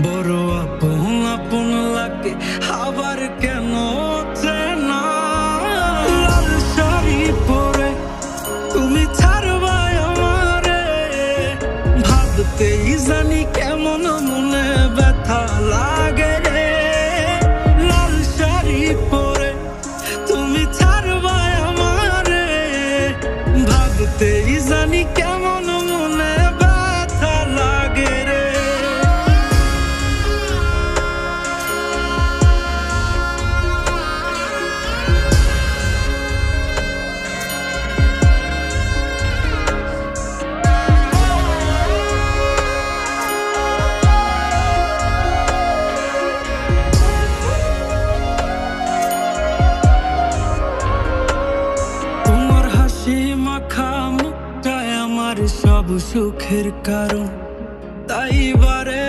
বড় আপন আপন লাগে আবার কেন চেনা। লাল শাড়ি পরে তুমি ছাড়বা আমারে, ভাবতেই জানি কেমন মনে ব্যথা লাগে রে। লাল শাড়ি পরে তুমি ছাড়বা আমারে, ভাবতেই জানি কেমন মনে ব্যথা লাগে রে। তোমার হাসি মাখা মুখটাই আমার সব সুখের কারণ, তাই বারে